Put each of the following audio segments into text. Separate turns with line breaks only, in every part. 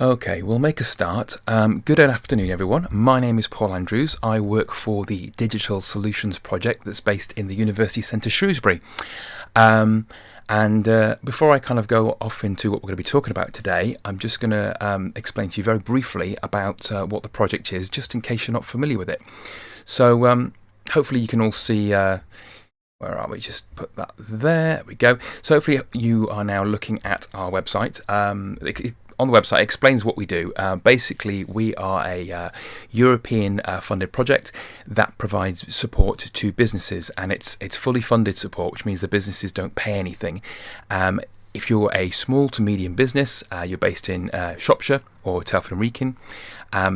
Okay, we'll make a start. Good afternoon, everyone. My name is Paul Andrews. I work for the Digital Solutions Project that's based in the University Centre Shrewsbury. And before I kind of go off into what we're going to be talking about today, I'm just going to explain to you very briefly about what the project is, just in case you're not familiar with it. So hopefully you can all see. Where are we? Just put that there. There we go. So hopefully you are now looking at our website. On the website, it explains what we do. Basically, we are a European funded project that provides support to businesses, and it's fully funded support, which means the businesses don't pay anything. If you're a small to medium business, you're based in Shropshire or Telford and Wrekin,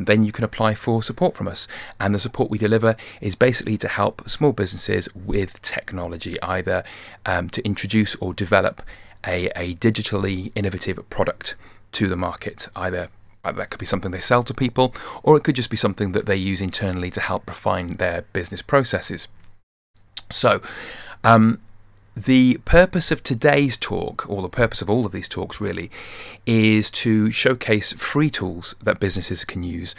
then you can apply for support from us. And the support we deliver is basically to help small businesses with technology, either to introduce or develop a digitally innovative product to the market. Either that could be something they sell to people, or it could just be something that they use internally to help refine their business processes. So the purpose of today's talk, or the purpose of all of these talks really, is to showcase free tools that businesses can use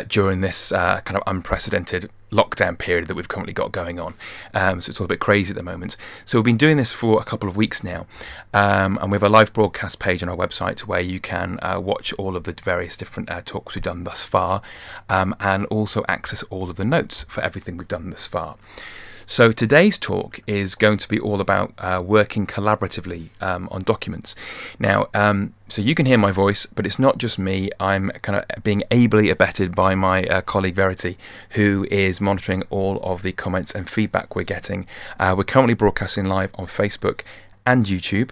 during this kind of unprecedented lockdown period that we've currently got going on. So it's all a bit crazy at the moment. So we've been doing this for a couple of weeks now, and we have a live broadcast page on our website where you can watch all of the various different talks we've done thus far, and also access all of the notes for everything we've done thus far. So today's talk is going to be all about working collaboratively on documents. Now, so you can hear my voice, but it's not just me. I'm kind of being ably abetted by my colleague Verity, who is monitoring all of the comments and feedback we're getting. We're currently broadcasting live on Facebook and YouTube,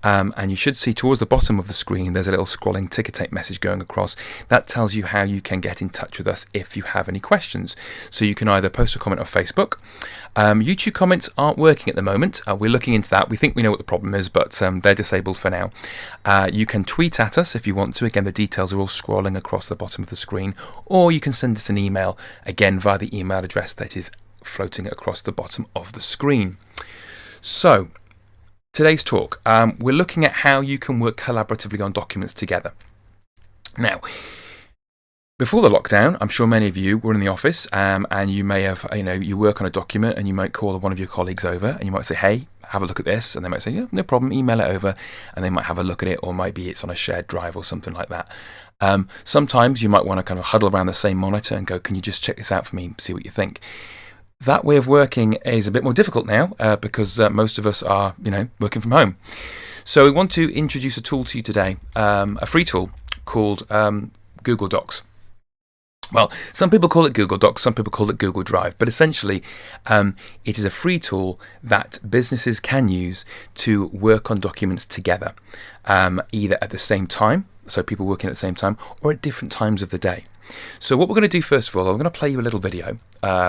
and you should see towards the bottom of the screen there's a little scrolling ticker tape message going across. That tells you how you can get in touch with us if you have any questions. So you can either post a comment on Facebook. YouTube comments aren't working at the moment. We're looking into that. We think we know what the problem is, but they're disabled for now. You can tweet at us if you want to. Again, the details are all scrolling across the bottom of the screen, or you can send us an email, again via the email address that is floating across the bottom of the screen. So today's talk, we're looking at how you can work collaboratively on documents together. Now, before the lockdown, I'm sure many of you were in the office, and you may have, you work on a document and you might call one of your colleagues over and you might say, hey, have a look at this. And they might say, yeah, no problem, email it over. And they might have a look at it, or maybe it's on a shared drive or something like that. Sometimes you might want to kind of huddle around the same monitor and go, can you just check this out for me, see what you think? That way of working is a bit more difficult now because most of us are, working from home. So we want to introduce a tool to you today, a free tool called Google Docs. Well, some people call it Google Docs, some people call it Google Drive, but essentially it is a free tool that businesses can use to work on documents together, either at the same time, so people working at the same time, or at different times of the day. So what we're going to do first of all, I'm going to play you a little video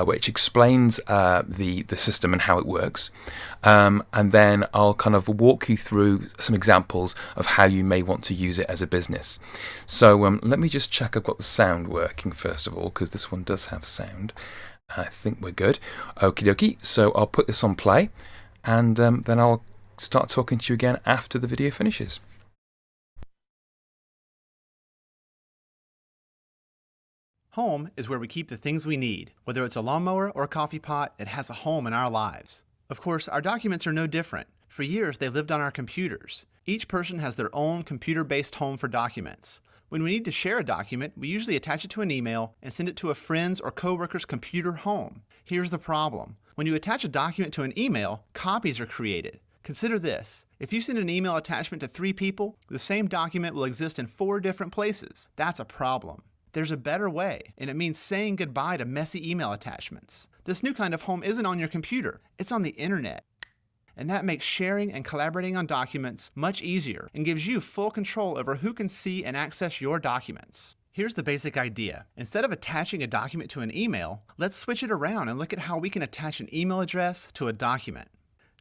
which explains the system and how it works, and then I'll kind of walk you through some examples of how you may want to use it as a business. So let me just check I've got the sound working first of all, because this one does have sound. I think we're good. Okie dokie. So I'll put this on play, and then I'll start talking to you again after the video finishes.
Home is where we keep the things we need. Whether it's a lawnmower or a coffee pot, it has a home in our lives. Of course, our documents are no different. For years, they've lived on our computers. Each person has their own computer-based home for documents. When we need to share a document, we usually attach it to an email and send it to a friend's or coworker's computer home. Here's the problem. When you attach a document to an email, copies are created. Consider this. If you send an email attachment to 3 people, the same document will exist in 4 different places. That's a problem. There's a better way, and it means saying goodbye to messy email attachments. This new kind of home isn't on your computer, it's on the internet. And that makes sharing and collaborating on documents much easier and gives you full control over who can see and access your documents. Here's the basic idea. Instead of attaching a document to an email, let's switch it around and look at how we can attach an email address to a document.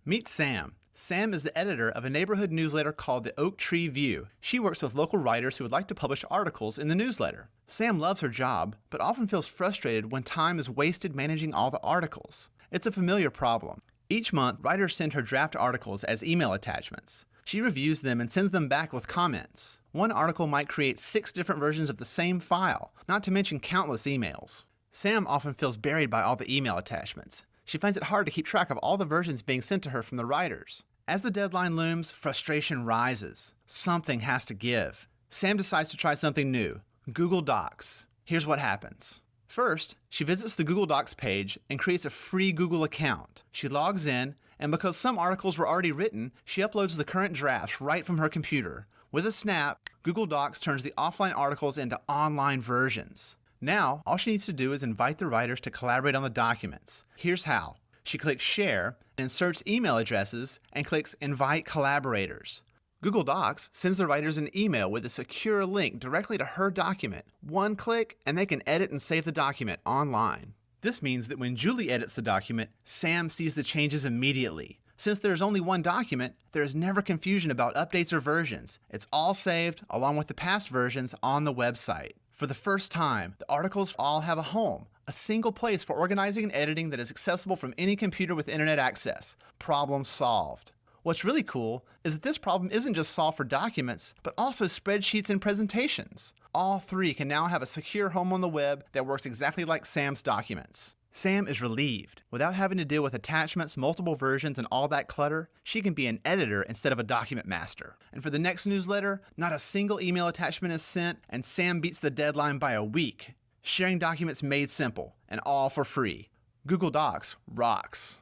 Meet Sam. Sam is the editor of a neighborhood newsletter called the Oak Tree View. She works with local writers who would like to publish articles in the newsletter. Sam loves her job, but often feels frustrated when time is wasted managing all the articles. It's a familiar problem. Each month, writers send her draft articles as email attachments. She reviews them and sends them back with comments. One article might create 6 different versions of the same file, not to mention countless emails. Sam often feels buried by all the email attachments. She finds it hard to keep track of all the versions being sent to her from the writers. As the deadline looms, frustration rises. Something has to give. Sam decides to try something new, Google Docs. Here's what happens. First, she visits the Google Docs page and creates a free Google account. She logs in, and because some articles were already written, she uploads the current drafts right from her computer. With a snap, Google Docs turns the offline articles into online versions. Now, all she needs to do is invite the writers to collaborate on the documents. Here's how. She clicks Share, inserts email addresses, and clicks Invite Collaborators. Google Docs sends the writers an email with a secure link directly to her document. One click, and they can edit and save the document online. This means that when Julie edits the document, Sam sees the changes immediately. Since there's only one document, there is never confusion about updates or versions. It's all saved, along with the past versions, on the website. For the first time, the articles all have a home, a single place for organizing and editing that is accessible from any computer with internet access. Problem solved. What's really cool is that this problem isn't just solved for documents, but also spreadsheets and presentations. All 3 can now have a secure home on the web that works exactly like Sam's documents. Sam is relieved. Without having to deal with attachments, multiple versions, and all that clutter, she can be an editor instead of a document master. And for the next newsletter, not a single email attachment is sent, and Sam beats the deadline by a week. Sharing documents made simple, and all for free. Google Docs rocks.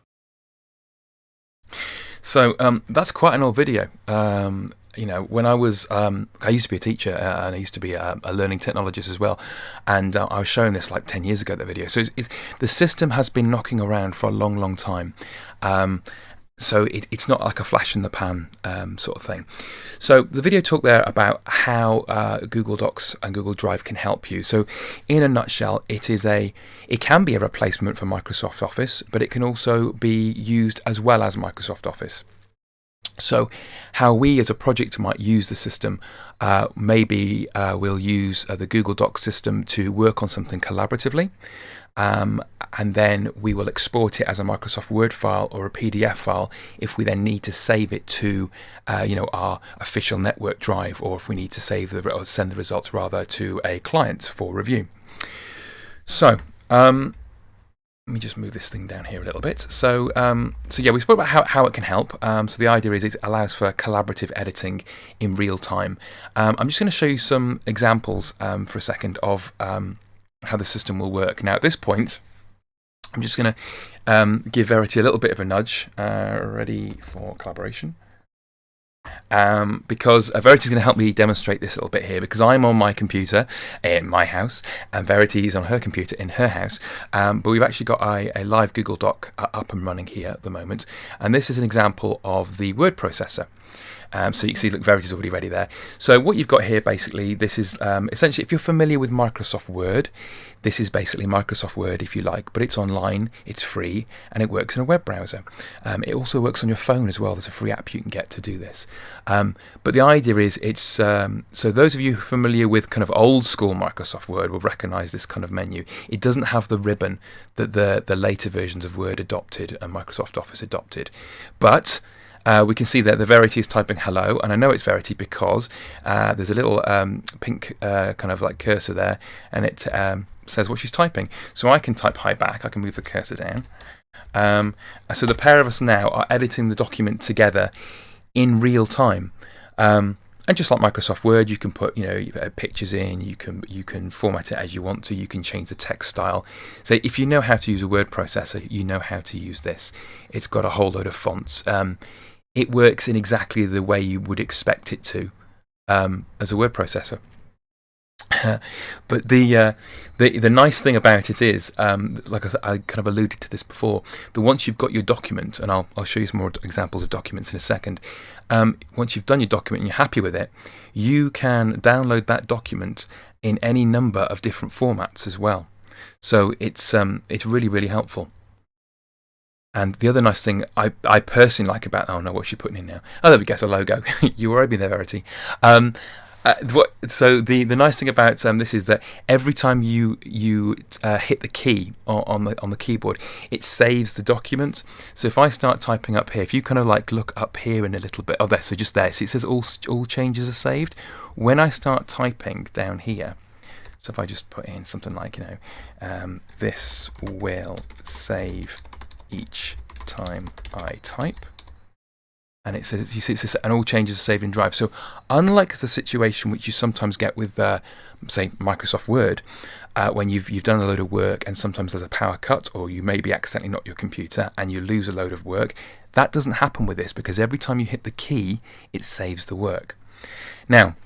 So that's quite an old video. When I used to be a teacher and I used to be a learning technologist as well, and I was showing this like 10 years ago, that video. So the system has been knocking around for a long, long time. So it's not like a flash in the pan sort of thing. So the video talked there about how Google Docs and Google Drive can help you. So in a nutshell, it can be a replacement for Microsoft Office, but it can also be used as well as Microsoft Office. So how we as a project might use the system, maybe we'll use the Google Docs system to work on something collaboratively. And then we will export it as a Microsoft Word file or a PDF file if we then need to save it to our official network drive, or if we need to send the results rather to a client for review. So let me just move this thing down here a little bit. So yeah, we spoke about how it can help. So the idea is it allows for collaborative editing in real time. I'm just going to show you some examples for a second of how the system will work. Now at this point, I'm just going to give Verity a little bit of a nudge. Ready for collaboration. Because Verity is going to help me demonstrate this a little bit here, because I'm on my computer in my house and Verity is on her computer in her house, but we've actually got a live Google Doc up and running here at the moment, and this is an example of the word processor. So you can see, look, Verity's already ready there. So what you've got here, basically, this is essentially, if you're familiar with Microsoft Word, this is basically Microsoft Word, if you like, but it's online, it's free, and it works in a web browser. It also works on your phone as well. There's a free app you can get to do this. But the idea is, it's so those of you familiar with kind of old school Microsoft Word will recognize this kind of menu. It doesn't have the ribbon that the later versions of Word adopted and Microsoft Office adopted, but we can see that the Verity is typing hello, and I know it's Verity because there's a little pink kind of like cursor there, and it says what she's typing. So I can type hi back. I can move the cursor down. So the pair of us now are editing the document together in real time. And just like Microsoft Word, you can put pictures in. You can format it as you want to. You can change the text style. So if you know how to use a word processor, you know how to use this. It's got a whole load of fonts. It works in exactly the way you would expect it to as a word processor. But the nice thing about it is, like I kind of alluded to this before, that once you've got your document, and I'll show you some more examples of documents in a second, once you've done your document and you're happy with it, you can download that document in any number of different formats as well. So it's really, really helpful. And the other nice thing I personally like about, oh no, what's she putting in now? Oh, there we go, it's a logo. You already been there, Verity. So the nice thing about this is that every time you hit the key on the keyboard, it saves the document. So if I start typing up here, if you kind of like look up here in a little bit, oh there, so just there, so it says all changes are saved. When I start typing down here, so if I just put in something like this will save each time I type. And it says, you see, it says, and all changes are saved in Drive. So unlike the situation which you sometimes get with, say, Microsoft Word, when you've done a load of work and sometimes there's a power cut, or you maybe accidentally knock your computer and you lose a load of work, that doesn't happen with this, because every time you hit the key, it saves the work. Now,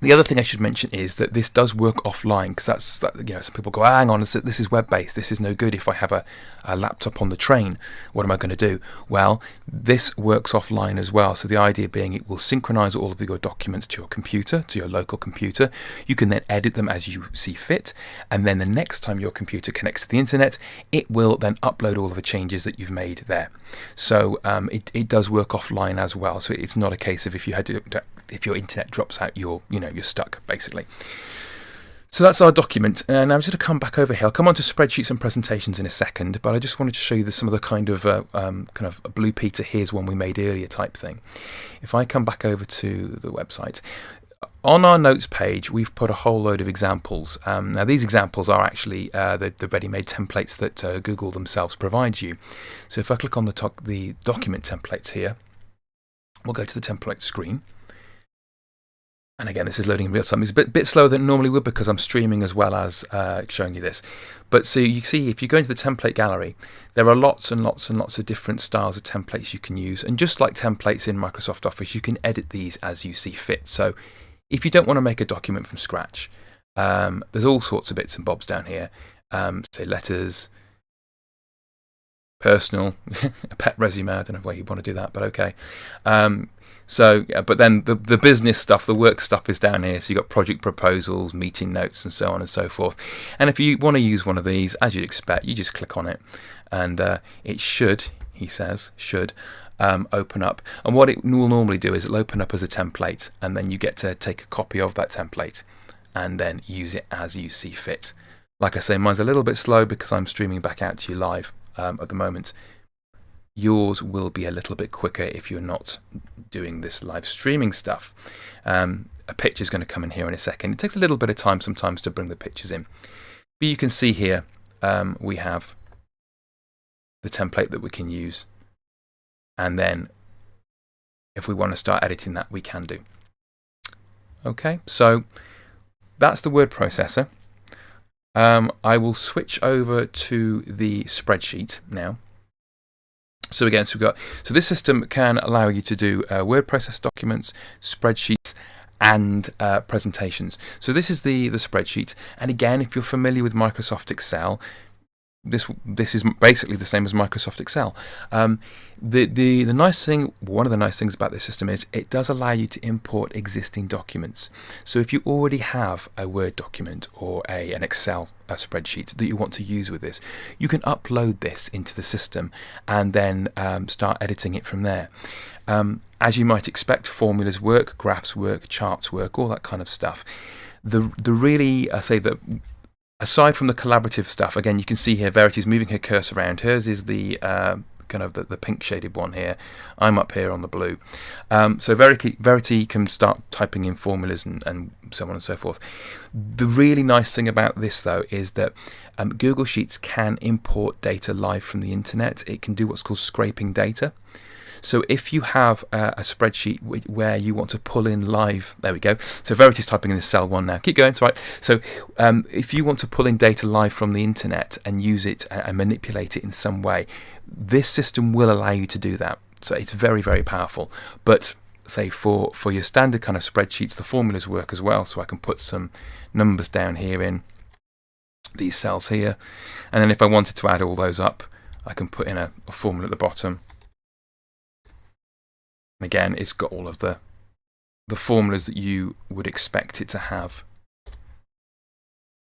the other thing I should mention is that this does work offline, because some people go, hang on, this is web-based, this is no good if I have a laptop on the train, what am I going to do? Well, this works offline as well. So the idea being it will synchronize all of your documents to your computer, to your local computer. You can then edit them as you see fit, and then the next time your computer connects to the internet, it will then upload all of the changes that you've made there. So it does work offline as well. So it's not a case of if your internet drops out, you're stuck, basically. So that's our document. And I'm just going to come back over here. I'll come on to spreadsheets and presentations in a second, but I just wanted to show you some of the kind of a Blue Peter, here's one we made earlier type thing. If I come back over to the website, on our notes page, we've put a whole load of examples. Now, these examples are actually the ready-made templates that Google themselves provides you. So if I click on the document templates here, we'll go to the template screen. And again, this is loading in real time. It's a bit slower than it normally would because I'm streaming as well as showing you this. But so you see, if you go into the template gallery, there are lots and lots and lots of different styles of templates you can use. And just like templates in Microsoft Office, you can edit these as you see fit. So if you don't want to make a document from scratch, there's all sorts of bits and bobs down here. Say letters, personal, a pet resume. I don't know why you want to do that, but okay. But then the business stuff, the work stuff is down here. So you've got project proposals, meeting notes, and so on and so forth. And if you want to use one of these, as you'd expect, you just click on it, and it should, he says, open up. And what it will normally do is it'll open up as a template, and then you get to take a copy of that template and then use it as you see fit. Like I say, mine's a little bit slow because I'm streaming back out to you live at the moment. Yours will be a little bit quicker if you're not doing this live streaming stuff. A picture is going to come in here in a second. It takes a little bit of time sometimes to bring the pictures in. But you can see here we have the template that we can use. And then if we want to start editing that, we can do. Okay, so that's the word processor. I will switch over to the spreadsheet now. So again, so this system can allow you to do word process documents, spreadsheets, and presentations. So this is the spreadsheet, and again, if you're familiar with Microsoft Excel, this is basically the same as Microsoft Excel. The nice thing, one of the nice things about this system is it does allow you to import existing documents. So if you already have a Word document or an Excel spreadsheet that you want to use with this, you can upload this into the system and then start editing it from there. As you might expect, formulas work, graphs work, charts work, all that kind of stuff. Aside from the collaborative stuff, again, you can see here Verity's moving her cursor around. Hers is the kind of the pink shaded one here. I'm up here on the blue. So Verity can start typing in formulas and so on and so forth. The really nice thing about this, though, is that Google Sheets can import data live from the internet. It can do what's called scraping data. So if you have a spreadsheet where you want to pull in live, there we go. So Verity's typing in this cell 1 now. Keep going, it's right. So if you want to pull in data live from the internet and use it and manipulate it in some way, this system will allow you to do that. So it's very, very powerful. But say for your standard kind of spreadsheets, the formulas work as well. So I can put some numbers down here in these cells here. And then if I wanted to add all those up, I can put in a formula at the bottom. Again, it's got all of the formulas that you would expect it to have.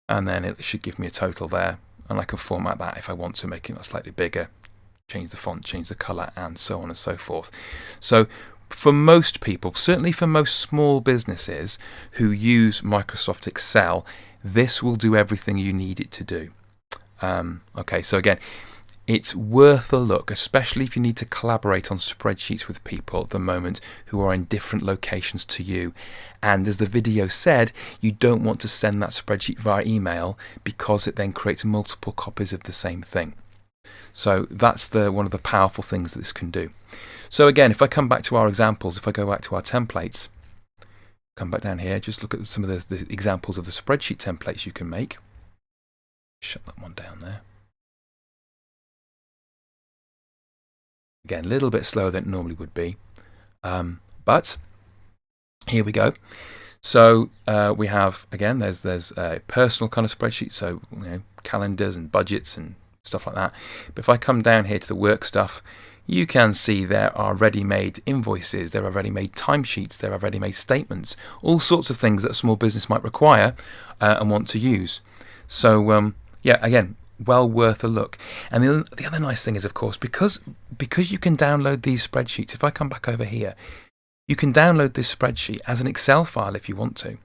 And then it should give me a total there. And I can format that if I want to, make it slightly bigger, change the font, change the color, and so on and so forth. So for most people, certainly for most small businesses who use Microsoft Excel, this will do everything you need it to do. Okay, so again, it's worth a look, especially if you need to collaborate on spreadsheets with people at the moment who are in different locations to you. And as the video said, you don't want to send that spreadsheet via email because it then creates multiple copies of the same thing. So that's one of the powerful things that this can do. So again, if I come back to our examples, if I go back to our templates, come back down here, just look at some of the examples of the spreadsheet templates you can make. Shut that one down there. Again, a little bit slower than it normally would be, but here we go. So we have, again, there's a personal kind of spreadsheet, so calendars and budgets and stuff like that. But if I come down here to the work stuff, you can see there are ready-made invoices, there are ready-made timesheets, there are ready-made statements, all sorts of things that a small business might require and want to use. So yeah, again, well worth a look. And the other nice thing is, of course, because you can download these spreadsheets, if I come back over here, you can download this spreadsheet as an Excel file if you want to.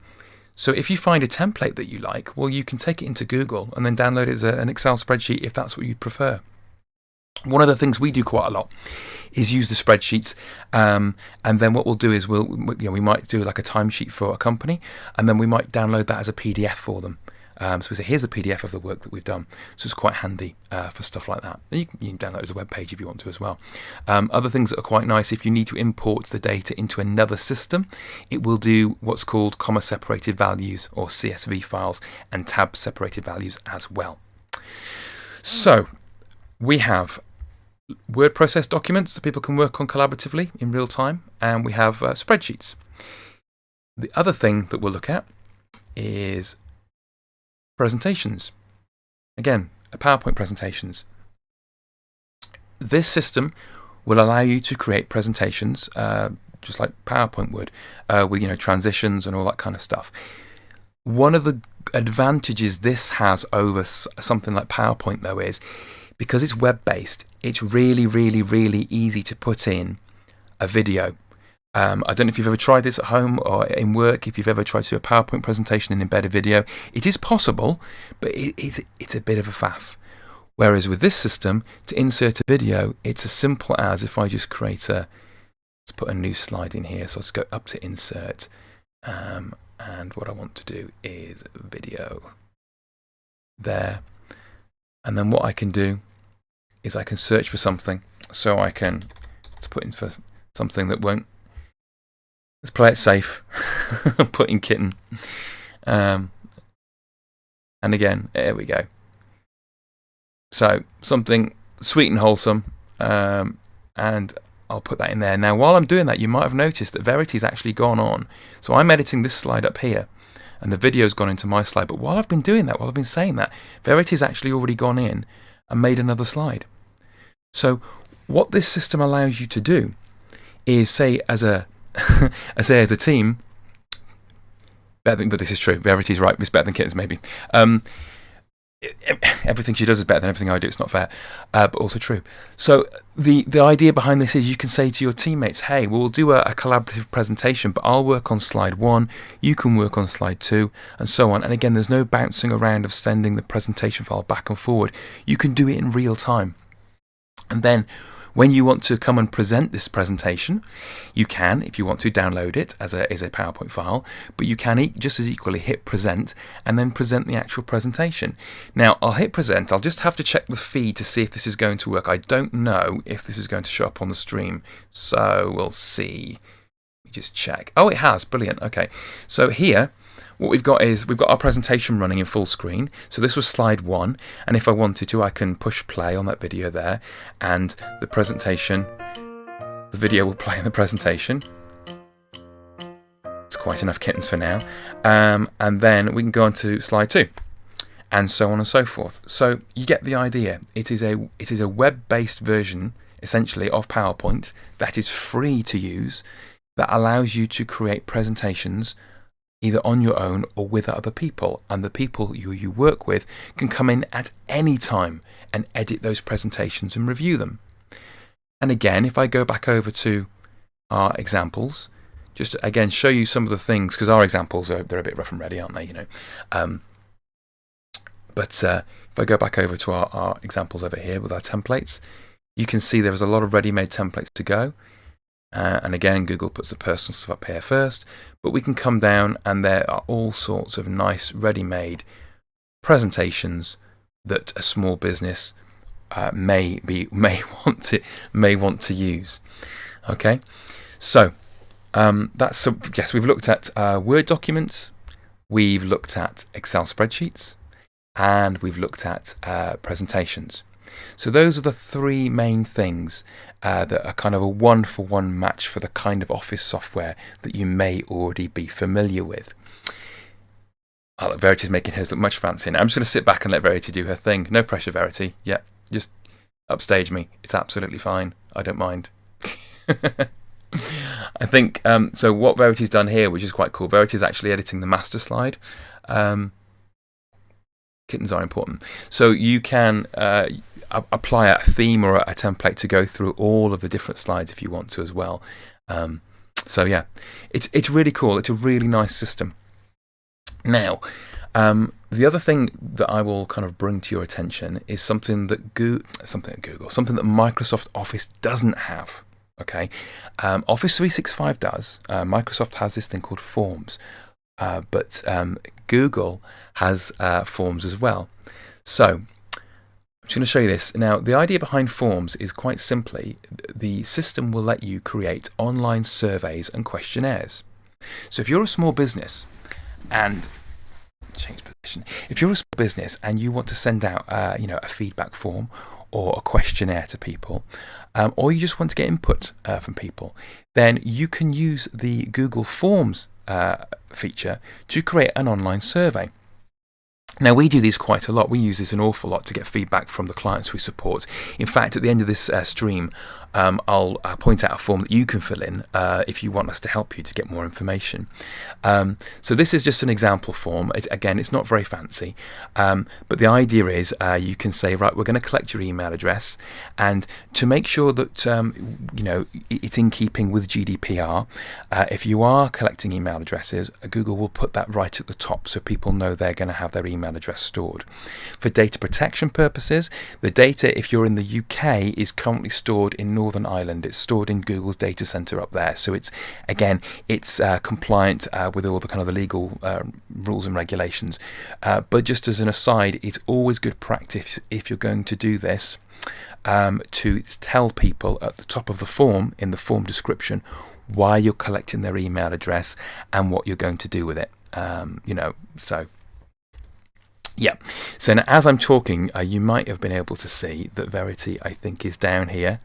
So if you find a template that you like, well, you can take it into Google and then download it as an Excel spreadsheet if that's what you prefer. One of the things we do quite a lot is use the spreadsheets, and then what we'll do is we might do like a timesheet for a company, and then we might download that as a PDF for them. So we say, here's a PDF of the work that we've done. So it's quite handy for stuff like that. And you can download it as a web page if you want to as well. Other things that are quite nice, if you need to import the data into another system, it will do what's called comma separated values or CSV files and tab separated values as well. So we have word process documents that people can work on collaboratively in real time, and we have spreadsheets. The other thing that we'll look at is presentations. Again, PowerPoint presentations. This system will allow you to create presentations just like PowerPoint would, with transitions and all that kind of stuff. One of the advantages this has over something like PowerPoint, though, is because it's web-based, it's really, really, really easy to put in a video. I don't know if you've ever tried this at home or in work, if you've ever tried to do a PowerPoint presentation and embed a video. It is possible, but it's a bit of a faff. Whereas with this system, to insert a video, it's as simple as if I just create let's put a new slide in here. So let's go up to insert. And what I want to do is video there. And then what I can do is I can search for something. So I can put in for something that won't. Let's play it safe. Put in kitten. And again, there we go. So something sweet and wholesome. And I'll put that in there. Now, while I'm doing that, you might have noticed that Verity's actually gone on. So I'm editing this slide up here, and the video's gone into my slide. But while I've been doing that, while I've been saying that, Verity's actually already gone in and made another slide. So what this system allows you to do is, say, as a team, but this is true. Verity's right. It's better than kittens, maybe. Everything she does is better than everything I do. It's not fair, but also true. So the idea behind this is you can say to your teammates, hey, we'll do a collaborative presentation, but I'll work on slide 1, you can work on slide 2, and so on. And again, there's no bouncing around of sending the presentation file back and forward. You can do it in real time. And then when you want to come and present this presentation, you can, if you want to, download it as a PowerPoint file, but you can just as equally hit present and then present the actual presentation. Now, I'll hit present. I'll just have to check the feed to see if this is going to work. I don't know if this is going to show up on the stream, so we'll see. Let me just check. Oh, it has. Brilliant. Okay. So here, what we've got is we've got our presentation running in full screen. So this was slide 1, and if I wanted to, I can push play on that video there, and the video will play in the presentation. It's quite enough kittens for now. And then we can go on to slide 2, and so on and so forth. So you get the idea. It is a web-based version, essentially, of PowerPoint that is free to use, that allows you to create presentations either on your own or with other people, and the people you work with can come in at any time and edit those presentations and review them. And again, if I go back over to our examples, just to, again, show you some of the things, because our examples they're a bit rough and ready, aren't they? But if I go back over to our examples over here with our templates, you can see there's a lot of ready-made templates to go. And again, Google puts the personal stuff up here first, but we can come down and there are all sorts of nice ready-made presentations that a small business may want to use. Okay, so yes, we've looked at Word documents, we've looked at Excel spreadsheets, and we've looked at presentations. So those are the three main things that are kind of a one-for-one match for the kind of office software that you may already be familiar with. Oh, look, Verity's making hers look much fancier now. I'm just going to sit back and let Verity do her thing. No pressure, Verity. Yeah, just upstage me. It's absolutely fine. I don't mind. I think, so what Verity's done here, which is quite cool, Verity's actually editing the master slide. Kittens are important. So you can apply a theme or a template to go through all of the different slides if you want to as well. So yeah, it's really cool. It's a really nice system. Now, the other thing that I will kind of bring to your attention is something that Microsoft Office doesn't have. Okay, Office 365 does. Microsoft has this thing called Forms, but Google has Forms as well. So I'm just going to show you this. Now, the idea behind Forms is quite simply the system will let you create online surveys and questionnaires. So if you're a small business and if you're a small business and you want to send out a feedback form or a questionnaire to people, or you just want to get input from people, then you can use the Google Forms feature to create an online survey. Now, we do these quite a lot. We use this an awful lot to get feedback from the clients we support. In fact, at the end of this stream, I'll point out a form that you can fill in if you want us to help you to get more information. So this is just an example form. Again, it's not very fancy, but the idea is you can say, right, we're going to collect your email address, and to make sure that it's in keeping with GDPR, if you are collecting email addresses, Google will put that right at the top so people know they're going to have their email address stored. For data protection purposes, the data, if you're in the UK, is currently stored in Northern Ireland. It's stored in Google's data center up there, so it's compliant with all the kind of the legal rules and regulations. But just as an aside, it's always good practice if you're going to do this to tell people at the top of the form, in the form description, why you're collecting their email address and what you're going to do with it. So yeah. So now, as I'm talking, you might have been able to see that Verity, I think, is down here.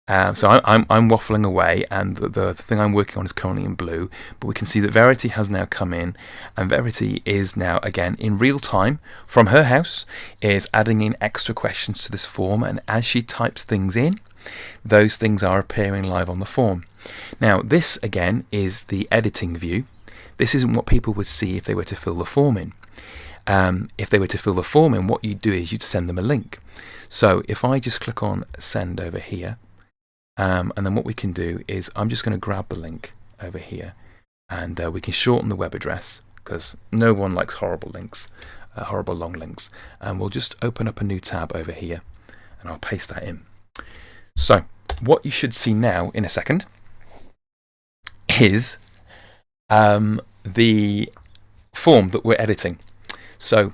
So I'm waffling away, and the thing I'm working on is currently in blue. But we can see that Verity has now come in, and Verity is now, again, in real time from her house, is adding in extra questions to this form. And as she types things in, those things are appearing live on the form. Now, this, again, is the editing view. This isn't what people would see if they were to fill the form in. If they were to fill the form in, what you'd do is you'd send them a link. So if I just click on send over here, and then what we can do is I'm just going to grab the link over here, and we can shorten the web address because no one likes horrible links, horrible long links. And we'll just open up a new tab over here, and I'll paste that in. So what you should see now in a second is the form that we're editing. So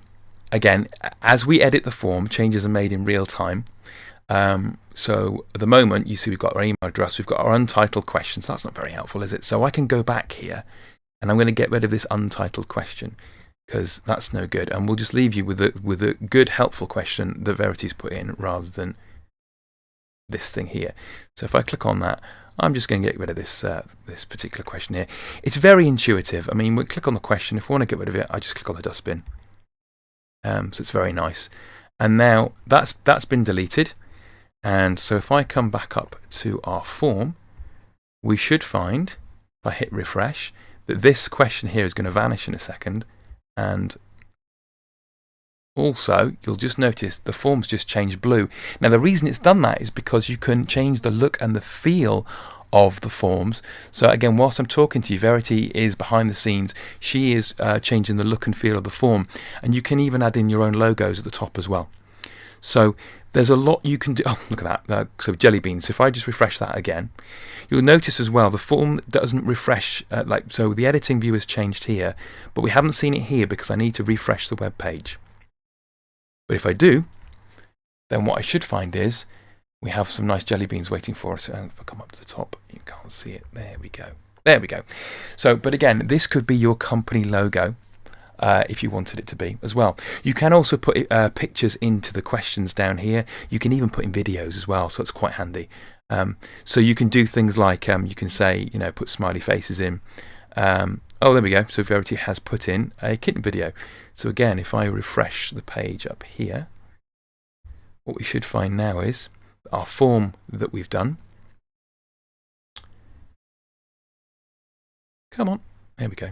again, as we edit the form, changes are made in real time. So at the moment, you see we've got our email address, we've got our untitled questions. That's not very helpful, is it? So I can go back here, and I'm going to get rid of this untitled question because that's no good. And we'll just leave you with a good, helpful question that Verity's put in rather than this thing here. So if I click on that, I'm just going to get rid of this this particular question here. It's very intuitive. I mean, we click on the question. If I want to get rid of it, I just click on the dustbin. So it's very nice. And now that's been deleted. And so if I come back up to our form, we should find, if I hit refresh, that this question here is going to vanish in a second. And also, you'll just notice the form's just changed blue. Now, the reason it's done that is because you can change the look and the feel of the forms. So again, whilst I'm talking to you, Verity is behind the scenes. She is changing the look and feel of the form, and you can even add in your own logos at the top as well. So there's a lot you can do. Oh, look at that. So jelly beans. So if I just refresh that again, you'll notice as well the form doesn't refresh. So the editing view has changed here, but we haven't seen it here because I need to refresh the web page. But if I do, then what I should find is we have some nice jelly beans waiting for us. If I come up to the top, you can't see it. There we go. There we go. So, but again, this could be your company logo. If you wanted it to be as well. You can also put pictures into the questions down here. You can even put in videos as well, so it's quite handy. So you can do things like you can say, put smiley faces in. Oh, there we go. So Verity has put in a kitten video. So again, if I refresh the page up here, what we should find now is our form that we've done. Come on, there we go.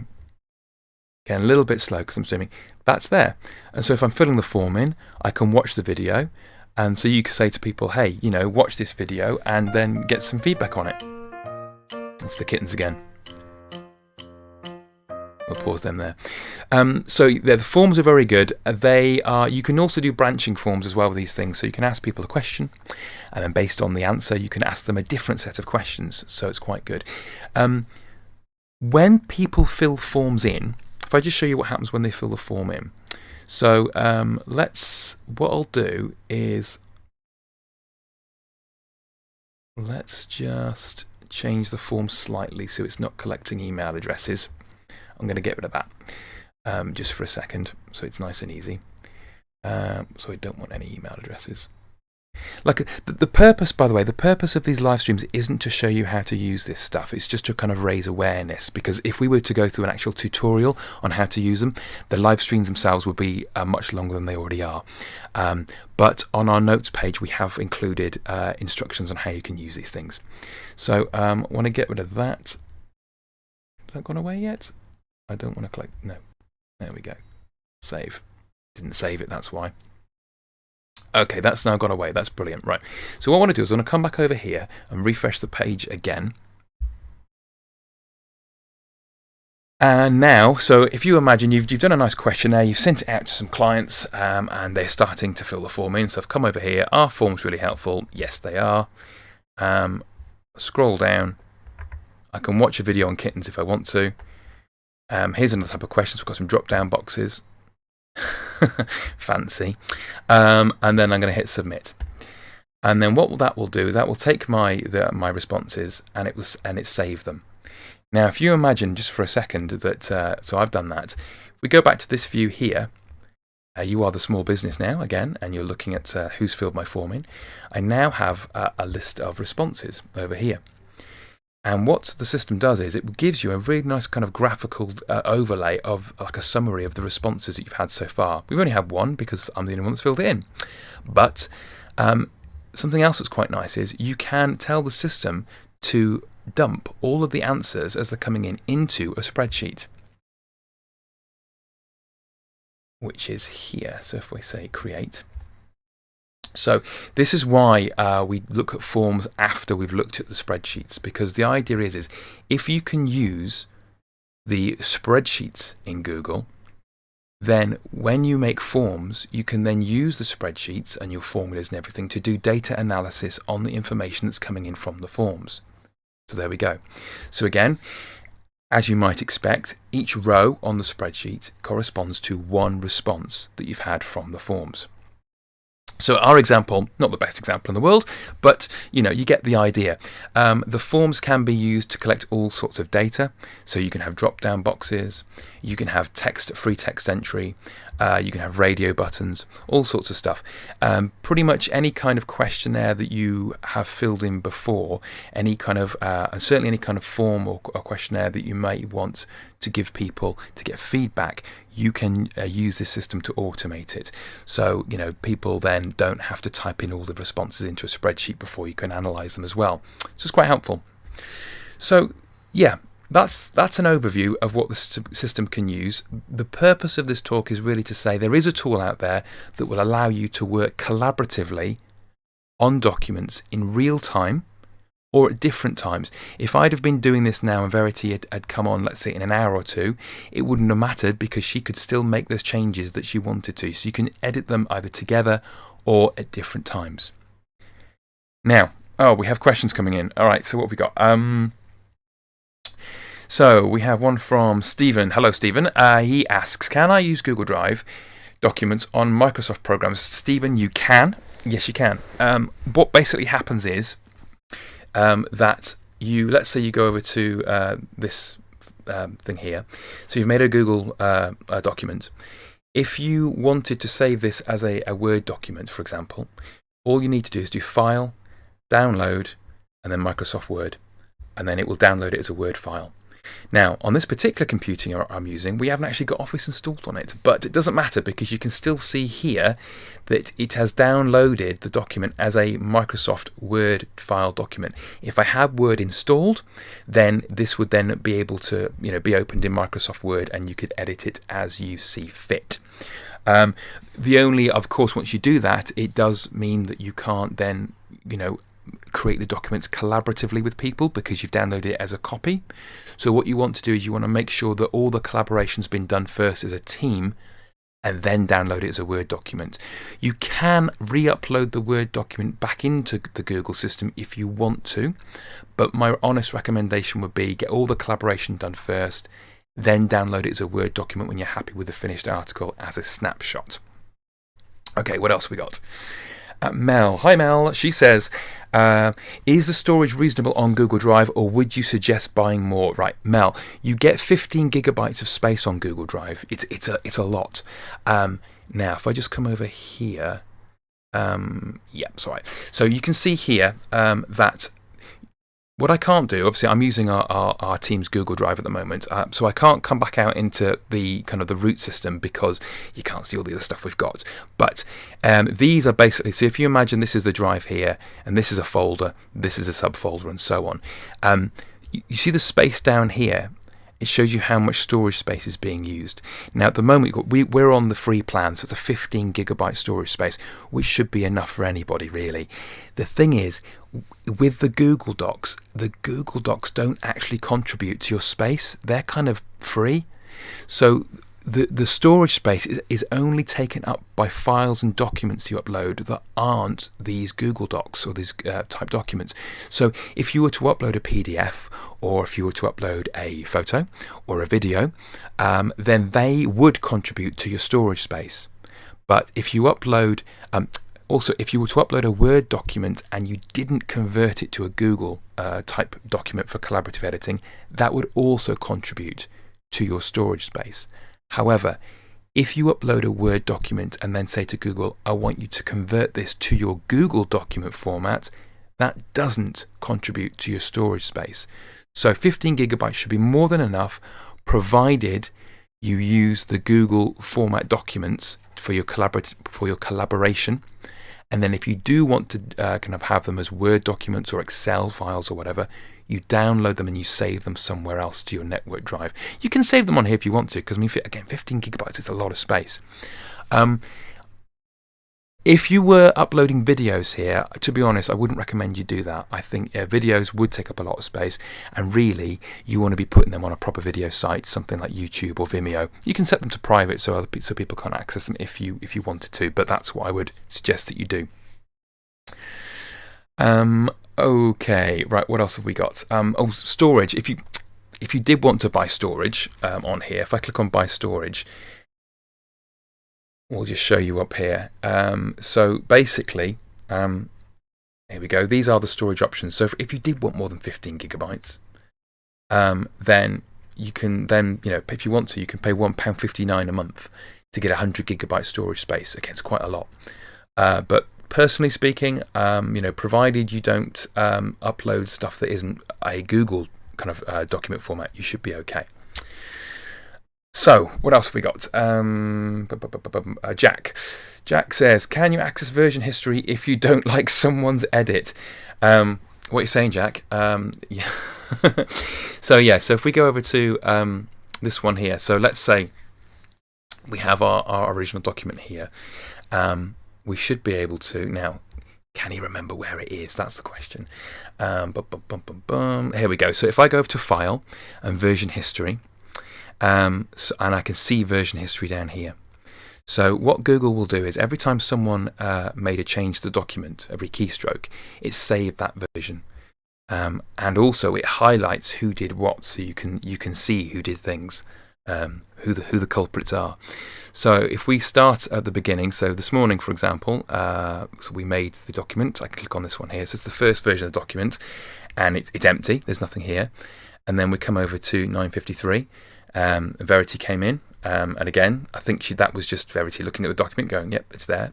Again, a little bit slow because I'm zooming. That's there. And so if I'm filling the form in, I can watch the video. And so you can say to people, hey, watch this video and then get some feedback on it. That's the kittens again. We'll pause them there. So the forms are very good. You can also do branching forms as well with these things. So you can ask people a question, and then based on the answer, you can ask them a different set of questions. So it's quite good. When people fill forms in, if I just show you what happens when they fill the form in. So what I'll do is, let's just change the form slightly so it's not collecting email addresses. I'm going to get rid of that just for a second so it's nice and easy. So I don't want any email addresses. Like the purpose, by the way, the purpose of these live streams isn't to show you how to use this stuff. It's just to kind of raise awareness, because if we were to go through an actual tutorial on how to use them, the live streams themselves would be much longer than they already are. But on our notes page, we have included instructions on how you can use these things. So I want to get rid of that. Has that gone away yet? I don't want to collect. No. There we go. Save. Didn't save it, that's why. Okay, that's now gone away. That's brilliant. Right. So what I want to do is I want to come back over here and refresh the page again. And now, so if you imagine you've done a nice questionnaire, you've sent it out to some clients, and they're starting to fill the form in. So I've come over here. Are forms really helpful? Yes, they are. Scroll down. I can watch a video on kittens if I want to. Here's another type of questions. We've got some drop-down boxes. Fancy. And then I'm going to hit submit. And then what that will do, that will take my responses and it saved them. Now, if you imagine just for a second that, so I've done that. If we go back to this view here, you are the small business now again, and you're looking at who's filled my form in. I now have a list of responses over here. And what the system does is it gives you a really nice kind of graphical overlay of like a summary of the responses that you've had so far. We've only had one because I'm the only one that's filled it in. But something else that's quite nice is you can tell the system to dump all of the answers as they're coming in into a spreadsheet, which is here. So if we say create. So this is why we look at forms after we've looked at the spreadsheets, because the idea is if you can use the spreadsheets in Google, then when you make forms, you can then use the spreadsheets and your formulas and everything to do data analysis on the information that's coming in from the forms. So there we go. So again, as you might expect, each row on the spreadsheet corresponds to one response that you've had from the forms. So our example, not the best example in the world, but you get the idea. The forms can be used to collect all sorts of data. So you can have drop-down boxes, you can have free text entry, you can have radio buttons, all sorts of stuff. Pretty much any kind of questionnaire that you have filled in before, any kind of, certainly any kind of form or questionnaire that you might want to give people to get feedback, you can use this system to automate it. So, people then don't have to type in all the responses into a spreadsheet before you can analyze them as well. So it's quite helpful. So, yeah, that's an overview of what the system can use. The purpose of this talk is really to say there is a tool out there that will allow you to work collaboratively on documents in real time, or at different times. If I'd have been doing this now and Verity had come on, let's say in an hour or two, it wouldn't have mattered because she could still make those changes that she wanted to. So you can edit them either together or at different times. Now, we have questions coming in. All right, so what have we got? So we have one from Stephen. Hello, Stephen. He asks, can I use Google Drive documents on Microsoft programs? Stephen, you can. Yes, you can. What basically happens is that let's say you go over to this thing here. So you've made a Google document. If you wanted to save this as a Word document, for example, all you need to do is do File, Download, and then Microsoft Word, and then it will download it as a Word file. Now, on this particular computer I'm using, we haven't actually got Office installed on it, but it doesn't matter because you can still see here that it has downloaded the document as a Microsoft Word file document. If I had Word installed, then this would then be able to, be opened in Microsoft Word, and you could edit it as you see fit. The only, of course, once you do that, it does mean that you can't then, create the documents collaboratively with people because you've downloaded it as a copy. So what you want to do is you want to make sure that all the collaboration's been done first as a team and then download it as a Word document. You can re-upload the Word document back into the Google system if you want to, but my honest recommendation would be get all the collaboration done first, then download it as a Word document when you're happy with the finished article as a snapshot. Okay, what else we got? Mel. Hi, Mel. She says, is the storage reasonable on Google Drive, or would you suggest buying more? Right, Mel, you get 15 gigabytes of space on Google Drive. It's a lot. Now, if I just come over here, sorry. So you can see here that what I can't do, obviously I'm using our team's Google Drive at the moment, so I can't come back out into the kind of the root system because you can't see all the other stuff we've got. But these are basically, so if you imagine this is the drive here, and this is a folder, this is a subfolder, and so on. You see the space down here? It shows you how much storage space is being used. Now at the moment we're on the free plan, so it's a 15 gigabyte storage space, which should be enough for anybody really. The thing is, with the Google Docs don't actually contribute to your space. They're kind of free. So the storage space is only taken up by files and documents you upload that aren't these Google Docs or these type documents. So if you were to upload a PDF, or if you were to upload a photo or a video, then they would contribute to your storage space. But if you upload, also if you were to upload a Word document and you didn't convert it to a Google type document for collaborative editing, that would also contribute to your storage space. However, if you upload a Word document and then say to Google, I want you to convert this to your Google document format, that doesn't contribute to your storage space. So 15 gigabytes should be more than enough, provided you use the Google format documents for your collaboration. And then if you do want to kind of have them as Word documents or Excel files or whatever, you download them and you save them somewhere else to your network drive. You can save them on here if you want to, because I mean, again, 15 gigabytes is a lot of space. If you were uploading videos here, to be honest, I wouldn't recommend you do that. I think videos would take up a lot of space, and really, you want to be putting them on a proper video site, something like YouTube or Vimeo. You can set them to private so people can't access them if you wanted to, but that's what I would suggest that you do. Okay, right. What else have we got? Storage. If you did want to buy storage on here, if I click on buy storage, we'll just show you up here. So basically, here we go. These are the storage options. So if you did want more than 15 gigabytes, then you can if you want to, you can pay £1.59 a month to get 100 gigabyte storage space. Again, it's quite a lot. But personally speaking, provided you don't upload stuff that isn't a Google kind of document format, you should be okay. So, what else have we got? Jack says, can you access version history if you don't like someone's edit? What are you saying, Jack? Yeah. So if we go over to this one here, so let's say we have our original document here. We should be able to now. Can he remember where it is? That's the question. Here we go. So if I go over to File and Version History, and I can see version history down here. So what Google will do is every time someone made a change to the document, every keystroke, it saved that version. And also it highlights who did what, so you can see who did things, who the culprits are. So if we start at the beginning, so this morning, for example, so we made the document. I can click on this one here. So it's the first version of the document, and it's empty. There's nothing here. And then we come over to 9:53. Verity came in, and again, I think that was just Verity looking at the document, going, "Yep, it's there."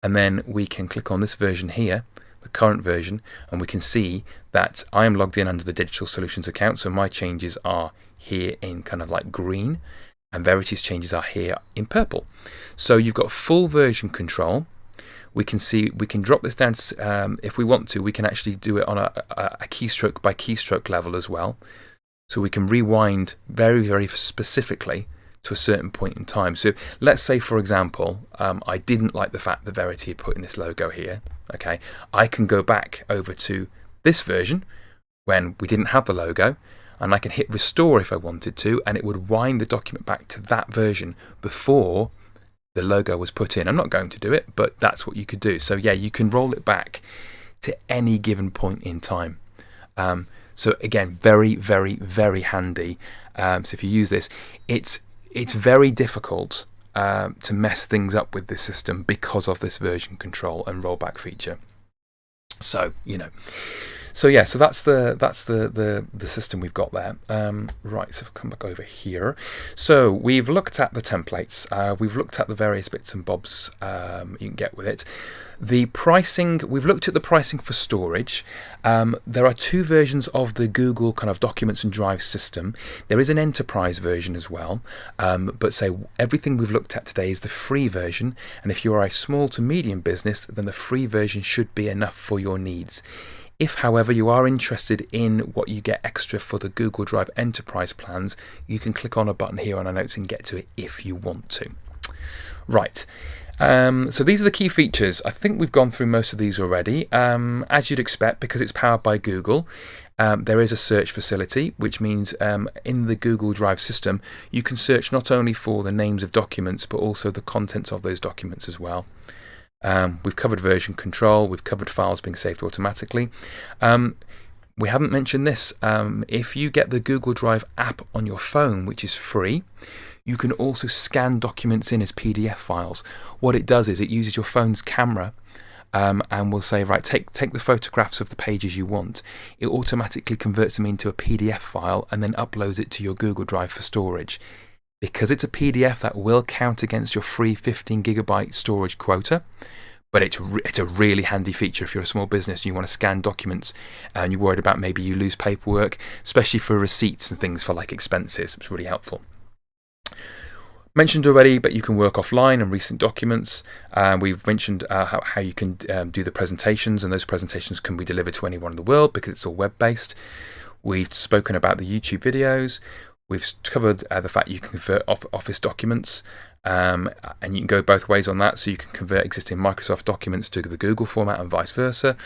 And then we can click on this version here, the current version, and we can see that I am logged in under the Digital Solutions account. So my changes are here in kind of like green, and Verity's changes are here in purple. So you've got full version control. We can see, we can drop this down if we want to. We can actually do it on a keystroke by keystroke level as well. So we can rewind very, very specifically to a certain point in time. So let's say, for example, I didn't like the fact that Verity had put in this logo here. Okay, I can go back over to this version when we didn't have the logo, and I can hit restore if I wanted to, and it would wind the document back to that version before the logo was put in. I'm not going to do it, but that's what you could do. So yeah, you can roll it back to any given point in time. So again, very, very, very handy. So if you use this, it's very difficult to mess things up with this system because of this version control and rollback feature. So so yeah, so that's the system we've got there. Right, so if I come back over here, so we've looked at the templates, we've looked at the various bits and bobs you can get with it. The pricing, we've looked at the pricing for storage. There are two versions of the Google kind of Documents and Drive system. There is an enterprise version as well, but say everything we've looked at today is the free version, and if you are a small to medium business, then the free version should be enough for your needs. If, however, you are interested in what you get extra for the Google Drive Enterprise plans, you can click on a button here on our notes and get to it if you want to. Right. So these are the key features. I think we've gone through most of these already. As you'd expect, because it's powered by Google, there is a search facility, which means in the Google Drive system, you can search not only for the names of documents, but also the contents of those documents as well. We've covered version control, we've covered files being saved automatically. We haven't mentioned this. If you get the Google Drive app on your phone, which is free, you can also scan documents in as PDF files. What it does is it uses your phone's camera and will say, right, take the photographs of the pages you want. It automatically converts them into a PDF file and then uploads it to your Google Drive for storage. Because it's a PDF, that will count against your free 15 gigabyte storage quota, but it's a really handy feature if you're a small business and you want to scan documents and you're worried about maybe you lose paperwork, especially for receipts and things for like expenses. It's really helpful. Mentioned already, but you can work offline and recent documents. We've mentioned how you can do the presentations, and those presentations can be delivered to anyone in the world because it's all web-based. We've spoken about the YouTube videos. We've covered the fact you can convert Office documents, and you can go both ways on that. So you can convert existing Microsoft documents to the Google format and vice versa.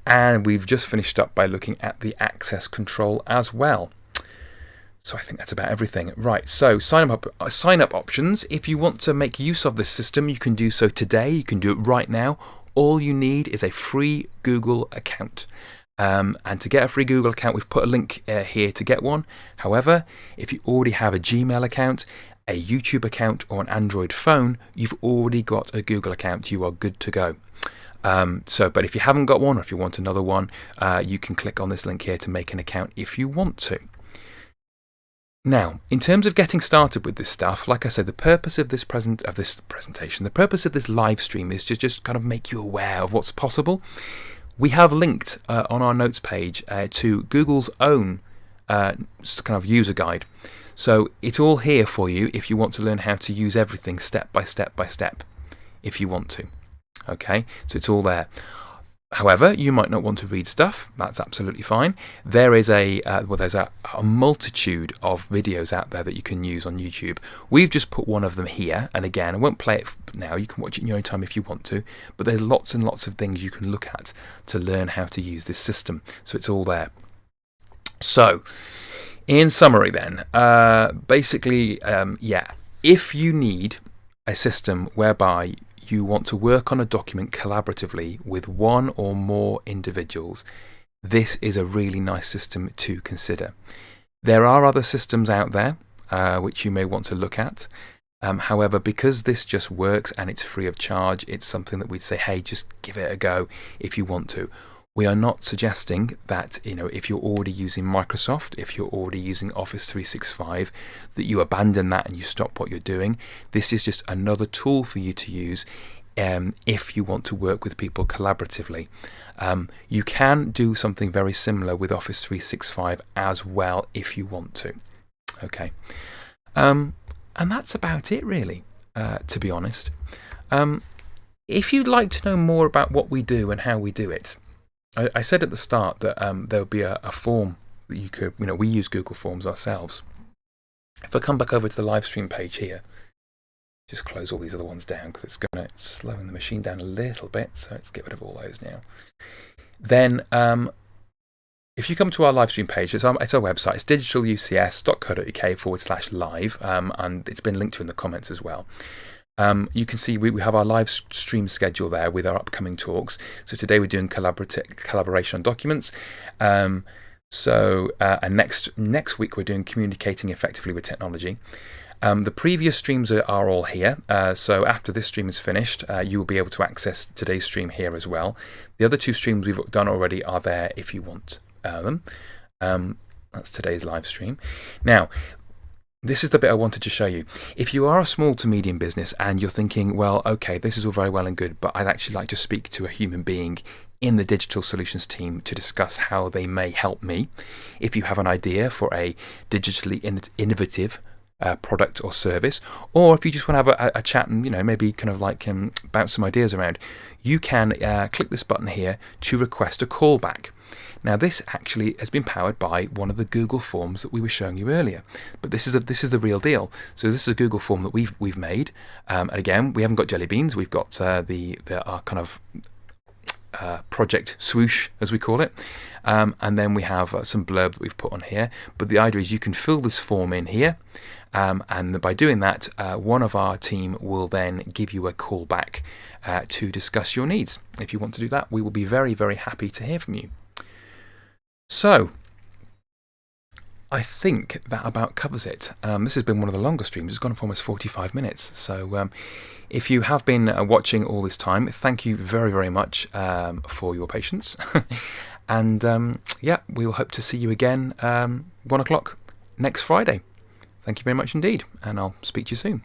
And we've just finished up by looking at the access control as well. So I think that's about everything. Right, so sign up options. If you want to make use of this system, you can do so today. You can do it right now. All you need is a free Google account. And to get a free Google account, we've put a link here to get one. However, if you already have a Gmail account, a YouTube account, or an Android phone, you've already got a Google account. You are good to go. But if you haven't got one, or if you want another one, you can click on this link here to make an account if you want to. Now, in terms of getting started with this stuff, like I said, the purpose of this presentation, the purpose of this live stream is to just kind of make you aware of what's possible. We have linked on our notes page to Google's own kind of user guide. So it's all here for you if you want to learn how to use everything step by step by step, if you want to. Okay, so it's all there. However, you might not want to read stuff. That's absolutely fine. There's a multitude of videos out there that you can use on YouTube. We've just put one of them here, and again, I won't play it now. You can watch it in your own time if you want to. But there's lots and lots of things you can look at to learn how to use this system. So it's all there. So, in summary, then, basically, if you need a system whereby you want to work on a document collaboratively with one or more individuals, this is a really nice system to consider. There are other systems out there which you may want to look at. However, because this just works and it's free of charge, it's something that we'd say, hey, just give it a go if you want to. We are not suggesting that, if you're already using Microsoft, if you're already using Office 365, that you abandon that and you stop what you're doing. This is just another tool for you to use if you want to work with people collaboratively. You can do something very similar with Office 365 as well if you want to. Okay. And that's about it, really, to be honest. If you'd like to know more about what we do and how we do it, I said at the start that there would be a form that you could, we use Google Forms ourselves. If I come back over to the live stream page here, just close all these other ones down because it's going to slowing the machine down a little bit. So let's get rid of all those now. Then if you come to our live stream page, it's our website. It's digitalucs.co.uk/live, and it's been linked to in the comments as well. You can see we have our live stream schedule there with our upcoming talks. So today we're doing collaboration on documents. And next week we're doing communicating effectively with technology. The previous streams are all here. So after this stream is finished, you will be able to access today's stream here as well. The other two streams we've done already are there if you want them. That's today's live stream. Now, this is the bit I wanted to show you. If you are a small to medium business and you're thinking, well, okay, this is all very well and good, but I'd actually like to speak to a human being in the digital solutions team to discuss how they may help me. If you have an idea for a digitally innovative product or service, or if you just want to have a chat and maybe kind of like bounce some ideas around, you can click this button here to request a callback. Now, this actually has been powered by one of the Google Forms that we were showing you earlier, but this is the real deal. So this is a Google Form that we've made, and again, we haven't got jelly beans. We've got our kind of project swoosh, as we call it, and then we have some blurb that we've put on here. But the idea is you can fill this form in here, and by doing that, one of our team will then give you a call back to discuss your needs. If you want to do that, we will be very, very happy to hear from you. So, I think that about covers it. This has been one of the longer streams. It's gone for almost 45 minutes. So, if you have been watching all this time, thank you very, very much for your patience. And we will hope to see you again 1 o'clock next Friday. Thank you very much indeed, and I'll speak to you soon.